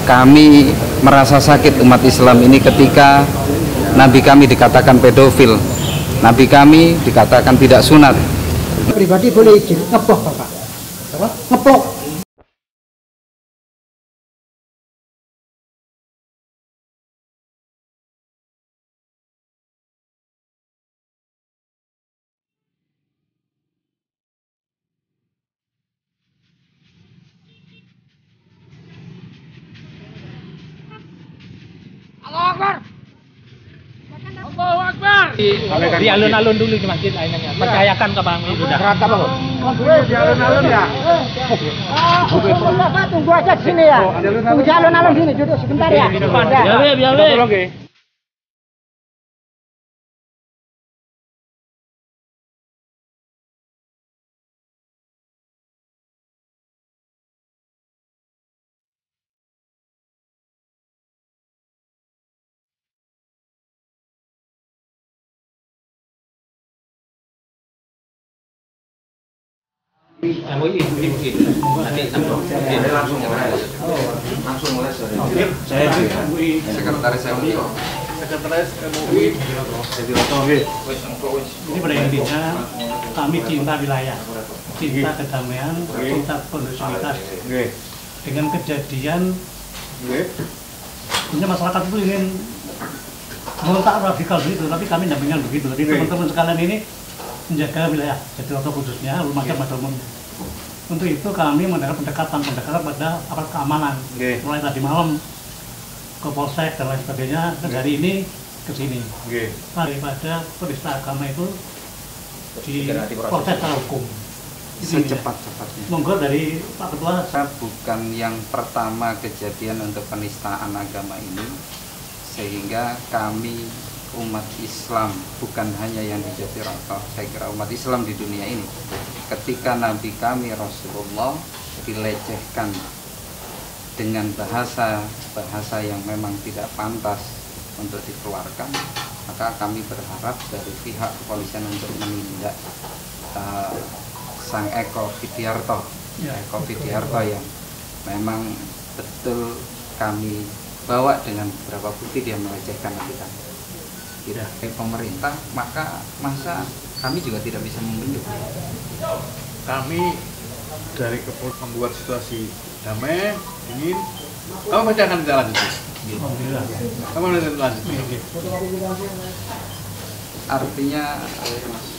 Kami merasa sakit umat Islam ini ketika Nabi kami dikatakan pedofil, Nabi kami dikatakan tidak sunat. Pribadi boleh izin ngeplok Bapak. Apa? Ngeplok. Allahu Akbar. Allahu Akbar. Di alun-alun dulu di masjid lainnya. Percayakan ke Bang itu dah. Rata Bang. Di alun-alun ya. Bapak tunggu aja di sini ya. Tunggu di alun-alun sini duduk sebentar ya. Biar. MUI nanti langsung mulai saya sekretaris MUI ini pada intinya kami cinta wilayah, cinta kedamaian, cinta kondusivitas. Dengan kejadian punya masyarakat itu ingin merontak radikal begitu, tapi kami tidak ingin begitu. Tapi teman-teman sekalian ini menjaga wilayah Jatiroto khususnya, macam-macam umum. Untuk itu kami mengadakan pendekatan pada aparat keamanan, mulai tadi malam ke Polsek dan lain sebagainya, dan hari ini ke sini. Daripada penista agama itu diproses secara hukum. Secepat-cepatnya. Monggo dari Pak Ketua. Bukan yang pertama kejadian untuk penistaan agama ini, sehingga kami umat Islam, bukan hanya yang di Jatiroto, saya kira umat Islam di dunia ini, ketika Nabi kami Rasulullah dilecehkan dengan bahasa yang memang tidak pantas untuk dikeluarkan, maka kami berharap dari pihak kepolisian untuk menindak Sang Eko Widiarto yang memang betul kami bawa dengan beberapa bukti dia melecehkan Nabi kami. Dari pemerintah, maka masa kami juga tidak bisa membendung. Kami dari kepolisian membuat situasi damai, dingin. Kamu pasti akan tidak lanjut. Kamu akan lanjut. Artinya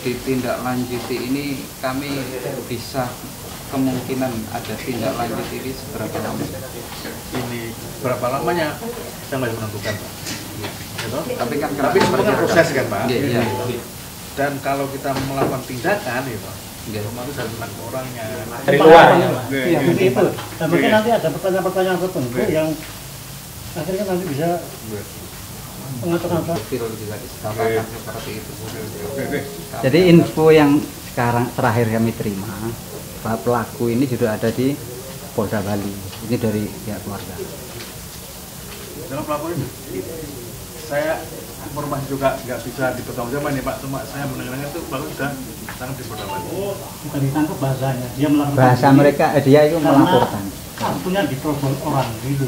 ditindaklanjuti ini kami bisa kemungkinan ada tindak lanjut ini seberapa lama? Ini berapa lamanya saya masih menentukan, Pak. Tapi semua kan proses kan, Pak. Iya. Dan kalau kita melakukan tindakan, ya Pak, otomatis harus menangkap orangnya Dari luar. Iya, itu. Dan mungkin nanti ada pertanyaan-pertanyaan tertentu yang akhirnya nanti bisa mengatakan apa. Juga disamakan seperti itu. Jadi info yang sekarang terakhir kami terima, Pak pelaku ini sudah ada di Polda Bali. Ini dari pihak keluarga. Dalam pelaku ini, saya informasi juga nggak bisa dipertanggungjawabkan nih Pak, cuma saya mendengarnya itu pelaku sudah ditangkap di Polda Bali. Bukan ditangkap bahasanya, dia melakukan. Bahasa mereka, dia itu melaporkan. Kartunya ditelepon orang gitu.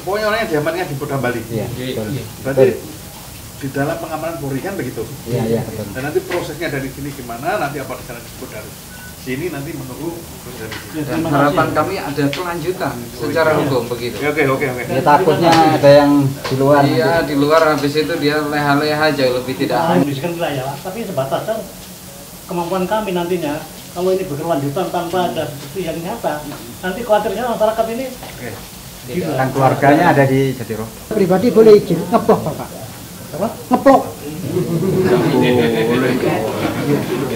Pokoknya orangnya diamankan di Polda Bali. Iya. Berarti di dalam pengamanan Polri kan begitu. Iya, betul. Dan nanti prosesnya dari sini gimana, nanti apa disana disebut dari sini, nanti menunggu dari sini. Dan harapan kami ada kelanjutan secara hukum begitu. Oke. Ya, takutnya ada yang di luar. Iya, di luar habis itu dia leha-leha jauh lebih tidak. Menghabiskan wilayah, tapi sebatas kan kemampuan kami nantinya. Kalau ini berkelanjutan tanpa ada bukti yang nyata, nanti khawatirnya masyarakat ini. Dan keluarganya ada di Jatiroto. Pribadi boleh izin ngeplok Bapak. Apa? Ngeplok.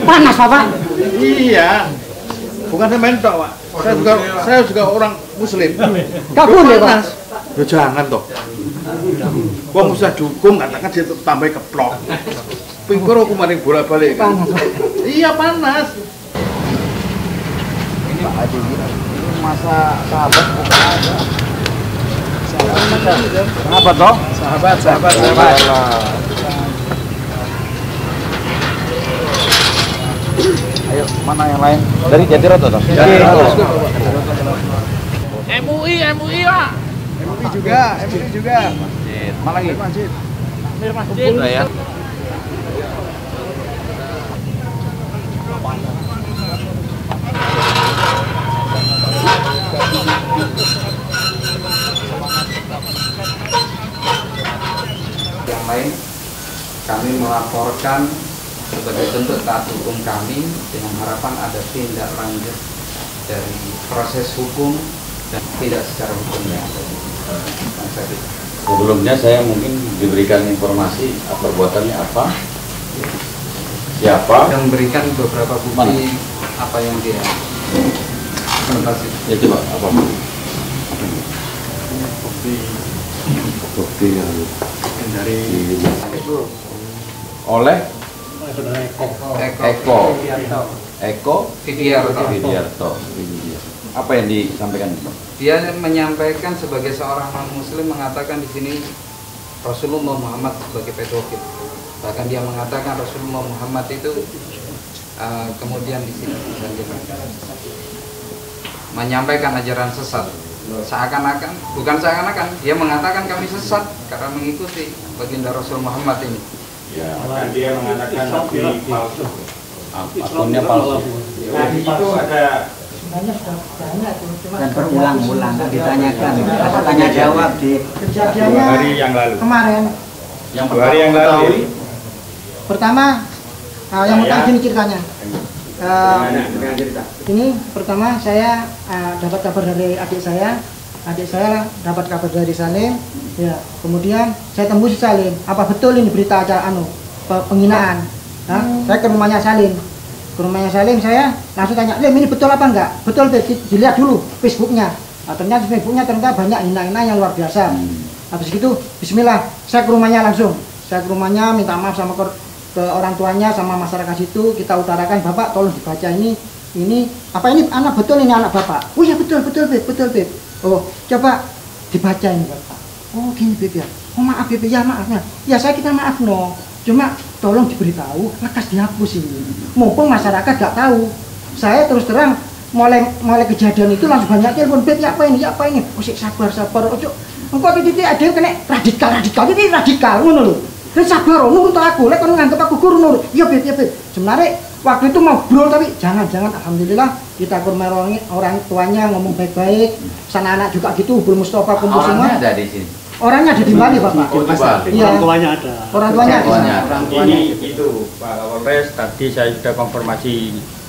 Panas Bapak. Iya. Bukan saya main tok, Pak. Saya juga orang muslim. Gak boleh Pak. Ya jangan toh. Wong usah dukung katakan dia tambah keplok. Pinggir aku maring bolak-balik kan. Iya panas. Ini Pak Adi ini masa sahabat bukan aja. Sahabat toh? Sahabat. Ayo, mana yang lain? Dari Jatiroto toh? MUI Pak. MUI juga. Masjid. Mana lagi? Masjid. Masjid lah ya. Yang lain kami melaporkan sebagai bentuk taat hukum kami dengan harapan ada tindak lanjut dari proses hukum dan tidak secara hukum yang ada. Sebelumnya saya mungkin diberikan informasi perbuatannya apa, siapa, Dan memberikan beberapa bukti Mana? apa yang dia presentasi. ya coba apa? Bukti yang Dari oleh Eko Eko Widiarto. Apa yang disampaikan? Dia menyampaikan sebagai seorang non-muslim mengatakan di sini Rasulullah Muhammad sebagai pedofil. Bahkan dia mengatakan Rasulullah Muhammad itu kemudian di sini menyampaikan ajaran sesat. Bukan seakan-akan, dia mengatakan kami sesat karena mengikuti baginda Rasul Muhammad ini. Ya, kan dia mengatakan nabi palsu. Akunnya palsu. Tadi itu ada Dan berulang-ulang ditanyakan, ada tanya jawab di kejadiannya 2 hari yang lalu. kemarin. Yang 2 hari yang lalu. ketahui, Pertama, yang pertama gini ceritanya. Ini pertama saya dapat kabar dari adik saya dapat kabar dari Salim. Ya, kemudian saya tembus Salim. Apa betul ini berita acara penghinaan? Nah, saya ke rumahnya Salim. Saya langsung tanya, Lim ini betul apa enggak? Betul, dilihat dulu Facebooknya. Nah, ternyata Facebooknya banyak hina-hina yang luar biasa. Habis itu, Bismillah, saya ke rumahnya langsung. Saya ke rumahnya minta maaf sama ke orang tuanya sama masyarakat situ, kita utarakan, Bapak tolong dibaca ini apa ini anak betul ini anak Bapak? Oh ya betul Beb. Oh coba dibaca ini Bapak. Oh gini Beb ya. Oh maaf Beb ya maafnya. Ya saya kita maaf no. Cuma tolong diberitahu, lekas dihapus ini. Mumpung masyarakat gak tahu. Saya terus terang mulai kejadian itu langsung banyak telepon Beb ya apa ini. Oh sik sabar. Ojo. Engko titik ada yang kena radikal ini radikal ngono lho. Dan sabar, nurut aku, lek kon nganggep aku guru nurut. Iya, Beb. Sebenarnya waktu itu mau ngobrol tapi jangan. Alhamdulillah kita kurmerongi orang tuanya ngomong baik-baik. Sana anak juga gitu, Bul Mustafa kumpul semua. orangnya ada di sini. Orangnya ada di Bali, Bapak. Oh, di Bali. Iya. Orang tuanya ada. Orang tuanya di sana. Orang tuanya. Ini itu Pak Kapolres, tadi saya sudah konfirmasi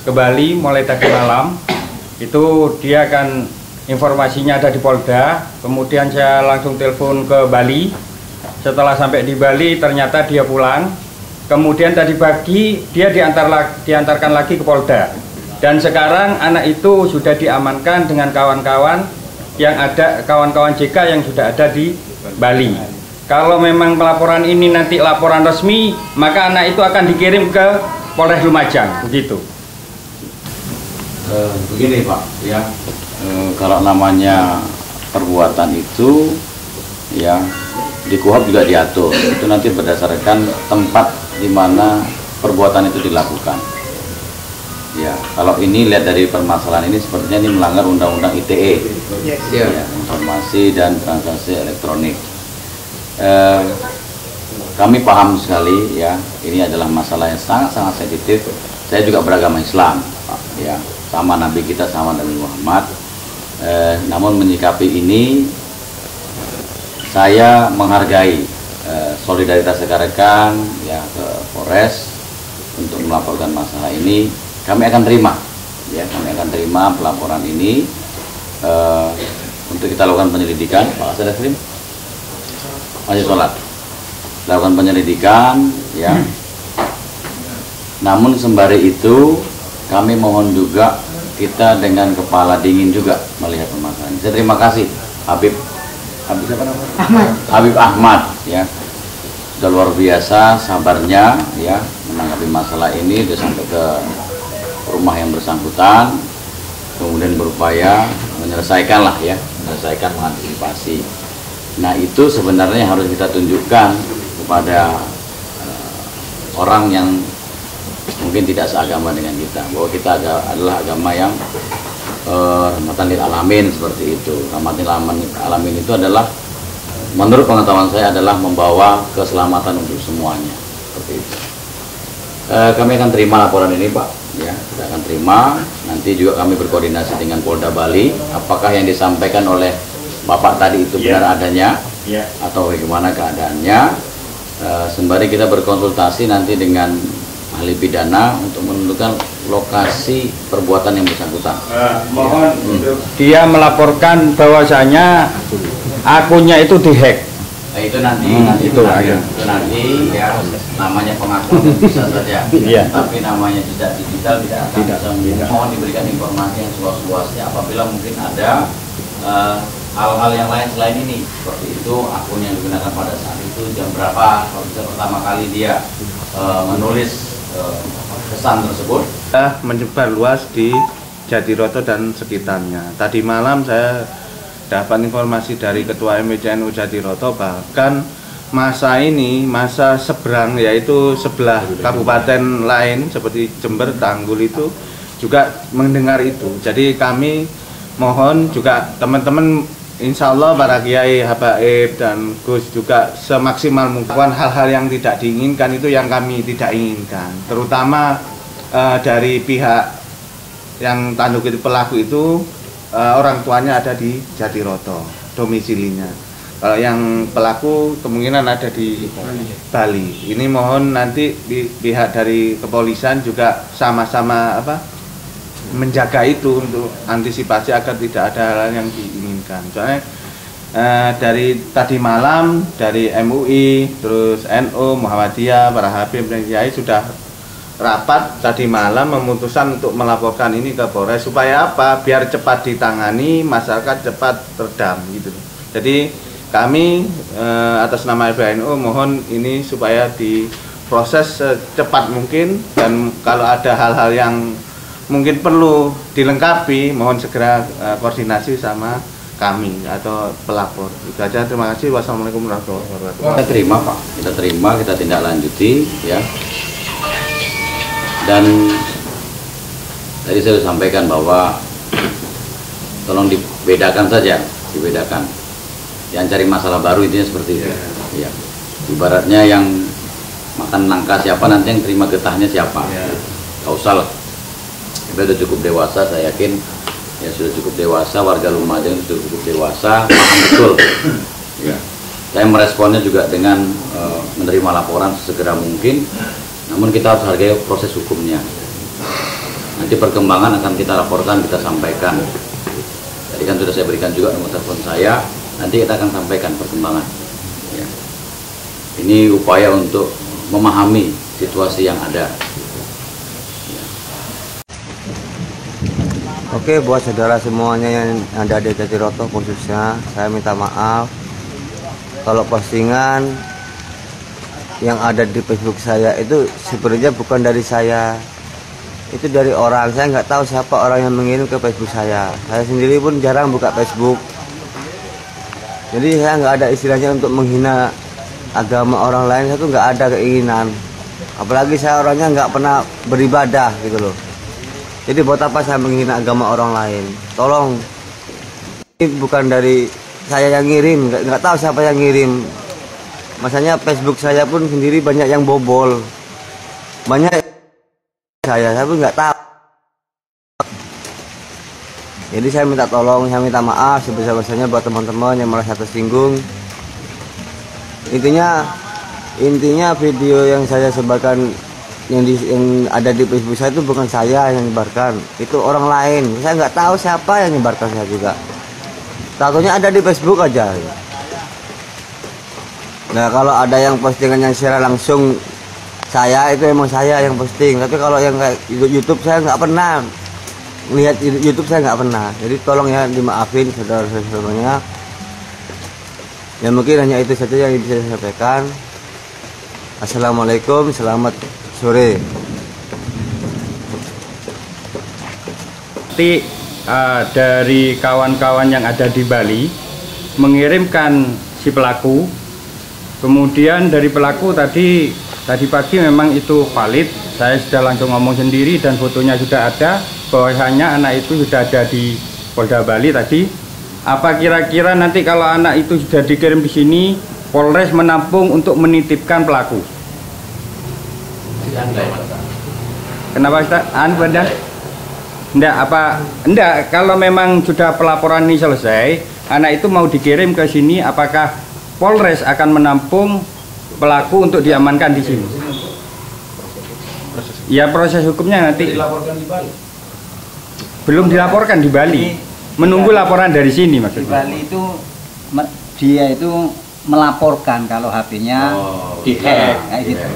ke Bali mulai tadi malam. Itu dia akan informasinya ada di Polda. Kemudian saya langsung telepon ke Bali. Setelah sampai di Bali ternyata dia pulang. Kemudian tadi pagi dia diantarkan lagi ke Polda. Dan sekarang anak itu sudah diamankan dengan kawan-kawan JK yang sudah ada di Bali. Kalau memang pelaporan ini nanti laporan resmi, maka anak itu akan dikirim ke Polres Lumajang, begitu. Begini Pak, ya kalau namanya perbuatan itu, ya di KUHP juga diatur. Itu nanti berdasarkan tempat di mana perbuatan itu dilakukan. Ya, kalau ini lihat dari permasalahan ini sepertinya ini melanggar Undang-Undang ITE, ya, informasi dan transaksi elektronik. Kami paham sekali, ya, ini adalah masalah yang sangat-sangat sensitif. Saya juga beragama Islam, Pak, ya, sama Nabi kita sama Nabi Muhammad. Namun menyikapi ini, saya menghargai solidaritas rekan-rekan ya ke Polres untuk melaporkan masalah ini. Kami akan terima, ya, pelaporan ini untuk kita lakukan penyelidikan. Pak Asad Asrim, masih sholat, lakukan penyelidikan, ya. Namun sembari itu kami mohon juga kita dengan kepala dingin juga melihat permasalahan. Saya terima kasih Habib siapa namanya? Habib Ahmad, ya, sudah luar biasa sabarnya, ya, menanggapi masalah ini. Dia sampai ke rumah yang bersangkutan, kemudian berupaya menyelesaikan mengantisipasi. Nah itu sebenarnya harus kita tunjukkan kepada orang yang mungkin tidak seagama dengan kita, bahwa kita adalah agama yang rahmatan lil alamin seperti itu. Rahmatan lil alamin itu adalah, menurut pengetahuan saya, adalah membawa keselamatan untuk semuanya seperti itu. Kami akan terima laporan ini, Pak, ya, kita akan terima. Nanti juga kami berkoordinasi dengan Polda Bali, apakah yang disampaikan oleh Bapak tadi itu benar adanya atau bagaimana keadaannya. Sembari kita berkonsultasi nanti dengan ahli pidana untuk menentukan lokasi perbuatan yang bersangkutan. Mohon dia melaporkan bahwasanya akunnya itu dihack. Nah, itu nanti ya, namanya pengakuan bisa saja, tapi namanya jejak digital tidak akan bisa. Mohon diberikan informasi yang seluas-luasnya apabila mungkin ada hal-hal yang lain selain ini, seperti itu akun yang digunakan pada saat itu, jam berapa, kalau bisa pertama kali dia menulis pesan tersebut. Menyebar luas di Jatiroto dan sekitarnya. Tadi malam saya dapat informasi dari Ketua MWCNU Jatiroto, bahkan masa seberang, yaitu sebelah kabupaten lain seperti Jember, Tanggul itu juga mendengar itu. Jadi kami mohon juga teman-teman, insya Allah para kiai, habaib dan Gus juga semaksimal mungkin hal-hal yang tidak diinginkan itu yang kami tidak inginkan, terutama dari pihak yang tanduk itu, pelaku itu orang tuanya ada di Jatiroto domisilinya. Kalau yang pelaku kemungkinan ada di Bali. Ini mohon nanti pihak dari kepolisian juga sama-sama menjaga itu untuk antisipasi agar tidak ada hal yang diinginkan. Soalnya dari tadi malam dari MUI, terus NU, Muhammadiyah, para habib dan kiai sudah rapat tadi malam memutuskan untuk melaporkan ini ke Polres supaya apa? Biar cepat ditangani, masyarakat cepat teredam gitu. Jadi kami atas nama FBNU mohon ini supaya diproses secepat mungkin, dan kalau ada hal-hal yang mungkin perlu dilengkapi mohon segera koordinasi sama kami atau pelapor. Itu aja, terima kasih. Wassalamualaikum warahmatullahi wabarakatuh. Kita terima, Pak. Kita terima, kita tindak lanjuti ya. Dan tadi saya sudah sampaikan bahwa tolong dibedakan saja, dibedakan. Yang cari masalah baru intinya seperti itu. Ya. Ibaratnya yang makan nangka siapa, nanti yang terima getahnya siapa. Gak usah lah. Kita sudah cukup dewasa, saya yakin ya sudah cukup dewasa, warga Lumajang sudah cukup dewasa, paham betul. Ya. Saya meresponnya juga dengan menerima laporan sesegera mungkin. Namun kita harus hargai proses hukumnya. Nanti perkembangan akan kita laporkan, kita sampaikan. Tadi kan sudah saya berikan juga nomor telepon saya. Nanti kita akan sampaikan perkembangan. Ya. Ini upaya untuk memahami situasi yang ada. Ya. Oke, buat saudara semuanya yang ada di Jatiroto khususnya, saya minta maaf kalau postingan yang ada di Facebook saya itu sebenarnya bukan dari saya, itu dari orang. Saya nggak tahu siapa orang yang mengirim ke Facebook saya. Saya sendiri pun jarang buka Facebook, jadi saya nggak ada istilahnya untuk menghina agama orang lain. Saya tuh nggak ada keinginan, apalagi saya orangnya nggak pernah beribadah gitu loh. Jadi buat apa saya menghina agama orang lain? Tolong, ini bukan dari saya yang ngirim, nggak tahu siapa yang ngirim. Masanya Facebook saya pun sendiri banyak yang bobol, banyak saya pun nggak tahu. Jadi saya minta tolong, saya minta maaf sebesar-besarnya buat teman-teman yang merasa tersinggung. Intinya video yang saya sebarkan yang ada di Facebook saya itu bukan saya yang nyebarkan, itu orang lain. Saya nggak tahu siapa yang nyebarkan, saya juga tahunya ada di Facebook aja. Nah, kalau ada yang postingan yang share langsung saya, itu emang saya yang posting. Tapi kalau yang kayak YouTube saya nggak pernah lihat, YouTube saya nggak pernah. Jadi tolong ya dimaafin saudara-saudaranya. Ya mungkin hanya itu saja yang bisa saya sampaikan. Assalamualaikum, selamat sore. Nanti dari kawan-kawan yang ada di Bali mengirimkan si pelaku. Kemudian dari pelaku tadi pagi memang itu valid, saya sudah langsung ngomong sendiri dan fotonya sudah ada. bahwasanya anak itu sudah ada di Polda Bali tadi. Apa kira-kira nanti kalau anak itu sudah dikirim di sini, Polres menampung untuk menitipkan pelaku? Kenapa Ustaz? Enggak, kalau memang sudah pelaporan ini selesai, anak itu mau dikirim ke sini, apakah Polres akan menampung pelaku untuk diamankan di sini? Ya, proses hukumnya nanti. Dilaporkan di Bali. Belum dilaporkan di Bali. Menunggu laporan dari sini maksudnya. Di Bali itu dia itu melaporkan kalau HP-nya dihack kayak gitu.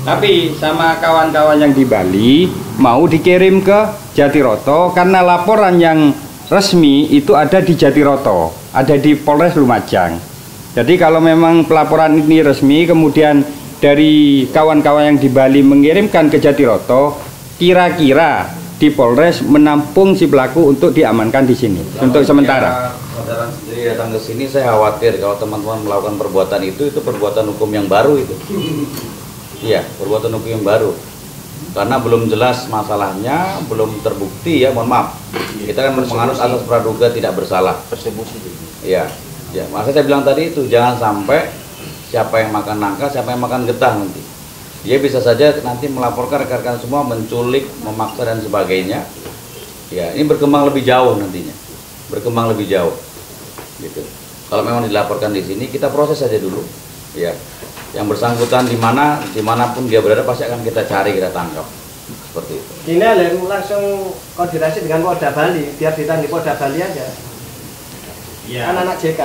Tapi sama kawan-kawan yang di Bali mau dikirim ke Jatiroto karena laporan yang resmi itu ada di Jatiroto, ada di Polres Lumajang. Jadi kalau memang pelaporan ini resmi, kemudian dari kawan-kawan yang di Bali mengirimkan ke Jatiroto, kira-kira di Polres menampung si pelaku untuk diamankan di sini untuk sementara. Saudara sendiri datang ke sini, saya khawatir kalau teman-teman melakukan perbuatan itu perbuatan hukum yang baru itu. Iya, perbuatan hukum yang baru. Karena belum jelas masalahnya, belum terbukti ya, mohon maaf. Kita kan menganut asas praduga tidak bersalah. Persekusi. Iya. Ya, makanya saya bilang tadi itu jangan sampai siapa yang makan nangka, siapa yang makan getah nanti. Dia bisa saja nanti melaporkan rekan-rekan semua menculik, memaksa dan sebagainya. Ya, ini berkembang lebih jauh nantinya. Berkembang lebih jauh. Gitu. Kalau memang dilaporkan di sini, kita proses saja dulu. Ya. Yang bersangkutan dimanapun dia berada pasti akan kita cari, kita tangkap. Seperti itu. Ini langsung koordinasi dengan Polda Bali, biar ditangani Polda Bali aja. Ya. Anak-anak JK.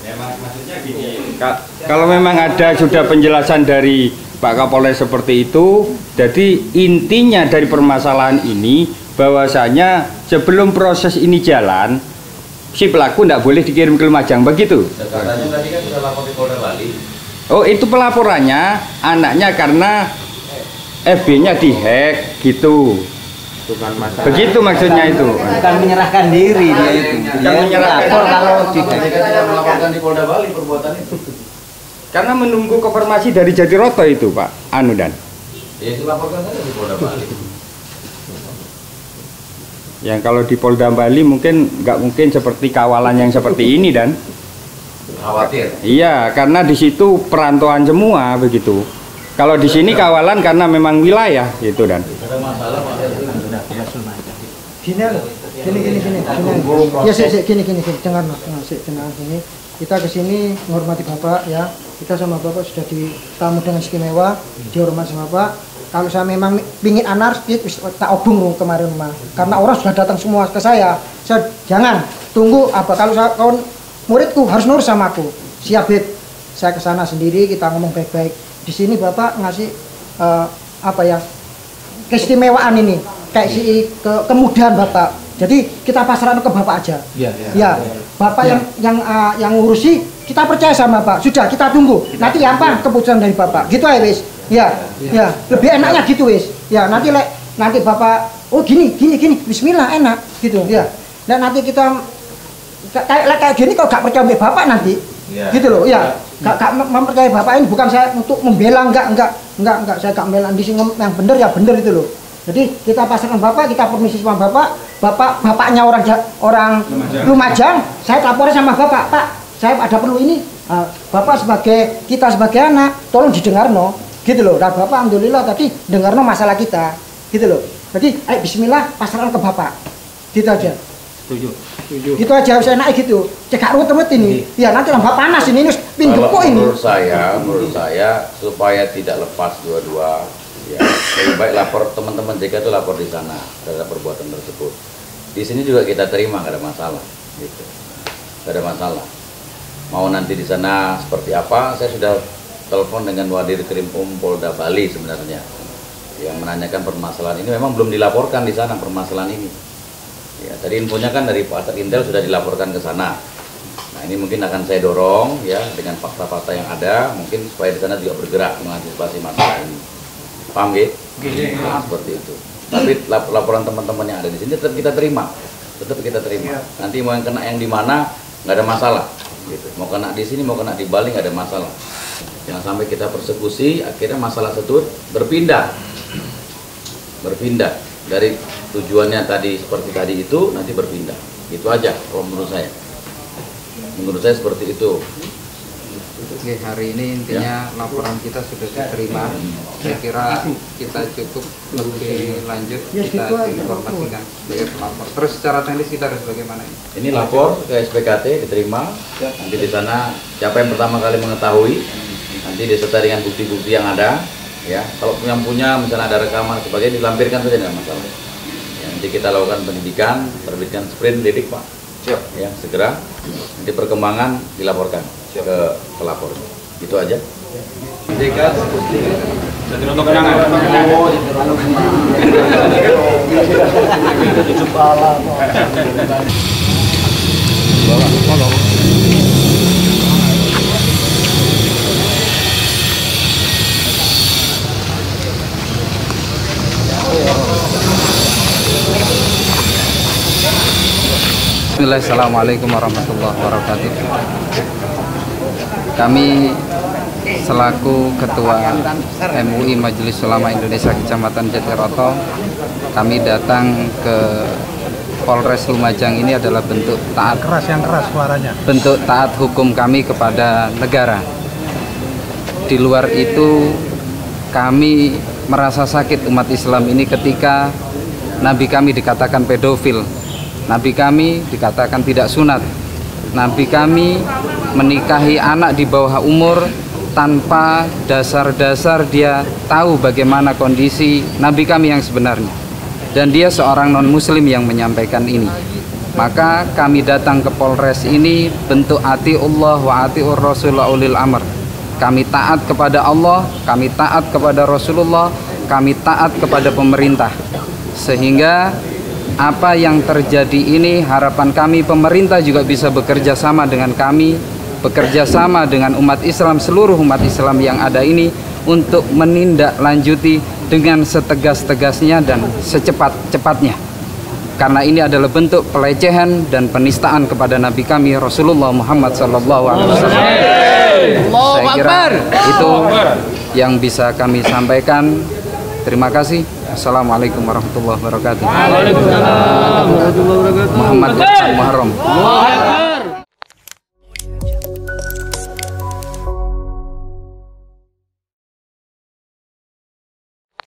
Ya, maksudnya gini. Kalau memang ada sudah penjelasan dari Pak Kapolres seperti itu, jadi intinya dari permasalahan ini bahwasanya sebelum proses ini jalan, si pelaku tidak boleh dikirim ke Lumajang, begitu? Katanya tadi kan sudah lapor di Polda Bali. Oh, itu pelaporannya anaknya karena FB-nya dihack gitu. Bukan masalah. Begitu maksudnya itu. Bukan menyerahkan diri dia itu. Bukan menyerahkan kalau Mereka tidak melaporkan di Polda Bali perbuatan itu. Karena menunggu konfirmasi dari Jatiroto itu, Pak Anu dan. Ya itu laporkan saja di Polda Bali. Yang kalau di Polda Bali mungkin nggak mungkin seperti kawalan yang seperti ini dan. Khawatir. Iya, karena di situ perantauan semua begitu. Kalau di sini kawalan karena memang wilayah gitu dan. Ada masalah Pak. Gini loh, gini. Ya gini, dengar sini. Kita kesini menghormati Bapak ya. Kita sama Bapak sudah ditamu dengan istimewa, dihormati sama Bapak. Kalau saya memang pingin anar, tak obung kemarin mah. Karena orang sudah datang semua ke saya. Saya jangan tunggu apa kalau saya muridku harus nurut sama aku. Siap, Bet. Saya ke sana sendiri, kita ngomong baik-baik. Di sini Bapak ngasih keistimewaan ini, kayak kemudahan Bapak. Jadi kita pasrahkan ke Bapak aja. Ya. Bapak yang ngurusi, kita percaya sama Bapak. Sudah, kita tunggu. Nanti apa keputusan dari Bapak. Gitu ya, wis. Ya. Lebih enaknya gitu, wis. Ya, nanti Bapak, oh gini, bismillah enak gitu. Ya. Dan nanti kita kayak gini kalau gak percaya Bapak nanti, gitu loh, ya, gak mempercayai Bapak ini bukan saya untuk membela, enggak, saya gak membela di sini yang benar ya benar itu loh. Jadi kita pasarkan Bapak, kita permisi sama bapaknya orang Lumajang, saya laporin sama Bapak, Pak, saya ada perlu ini, Bapak kita sebagai anak, tolong didengar gitu loh. Nah Bapak alhamdulillah tadi dengar masalah kita, gitu loh. Jadi, bismillah pasarkan ke Bapak, gitu aja. Setuju. Itu aja harus enak gitu. Cekak ruwet ini. Ya nanti lambak panas ini pintu kok ini. Menurut saya supaya tidak lepas dua-dua, ya lebih baik lapor teman-teman JK itu lapor di sana terhadap perbuatan tersebut. Di sini juga kita terima, nggak ada masalah, gitu. Nggak ada masalah. Mau nanti di sana seperti apa? Saya sudah telepon dengan Wadir Krimpum Polda Bali sebenarnya, yang menanyakan permasalahan ini. Memang belum dilaporkan di sana permasalahan ini. Ya, tadi infonya kan dari Pak Intel sudah dilaporkan ke sana. Nah, ini mungkin akan saya dorong ya dengan fakta-fakta yang ada, mungkin supaya di sana juga bergerak mengantisipasi masalah ini. Paham gitu? Nah, seperti itu. Tapi laporan teman-teman yang ada di sini tetap kita terima. Nanti mau yang kena yang di mana nggak ada masalah. Gitu. Mau kena di sini, mau kena di Bali nggak ada masalah. Jangan sampai kita persekusi, akhirnya masalah tersebut berpindah. dari tujuannya tadi seperti tadi itu nanti berpindah. Itu aja kalau menurut saya. Menurut saya seperti itu. Oke, hari ini intinya laporan kita sudah diterima. Saya kira kita cukup lebih lanjut kita informasikan sebagai pelapor. Terus secara teknis kita harus bagaimana ini? Ini lapor ke SPKT diterima. Nanti di sana siapa yang pertama kali mengetahui, nanti disertai dengan bukti-bukti yang ada. Ya, kalau yang punya misalnya ada rekaman sebagainya dilampirkan saja tidak masalah. Ya, nanti kita lakukan pendidikan, terbitkan sprint lidik Pak. Siap. Ya, segera. Nanti perkembangan dilaporkan ke pelapor. Itu aja. Jadi untuk kenangan. Assalamualaikum warahmatullahi wabarakatuh. Kami selaku Ketua MUI Majelis Ulama Indonesia Kecamatan Jatiroto, kami datang ke Polres Lumajang ini adalah bentuk taat suaranya. Bentuk taat hukum kami kepada negara. Di luar itu kami merasa sakit umat Islam ini ketika Nabi kami dikatakan pedofil. Nabi kami dikatakan tidak sunat. Nabi kami menikahi anak di bawah umur tanpa dasar-dasar dia tahu bagaimana kondisi Nabi kami yang sebenarnya. Dan dia seorang non-muslim yang menyampaikan ini. Maka kami datang ke Polres ini bentuk atiullah wa atiur rasulullah ulil amr. Kami taat kepada Allah, kami taat kepada Rasulullah, kami taat kepada pemerintah. Sehingga apa yang terjadi ini harapan kami pemerintah juga bisa bekerja sama dengan kami, bekerja sama dengan umat Islam, seluruh umat Islam yang ada ini untuk menindaklanjuti dengan setegas-tegasnya dan secepat-cepatnya. Karena ini adalah bentuk pelecehan dan penistaan kepada Nabi kami Rasulullah Muhammad SAW. Saya kira itu yang bisa kami sampaikan. Terima kasih. Assalamualaikum warahmatullahi wabarakatuh. Muhammad Muharram.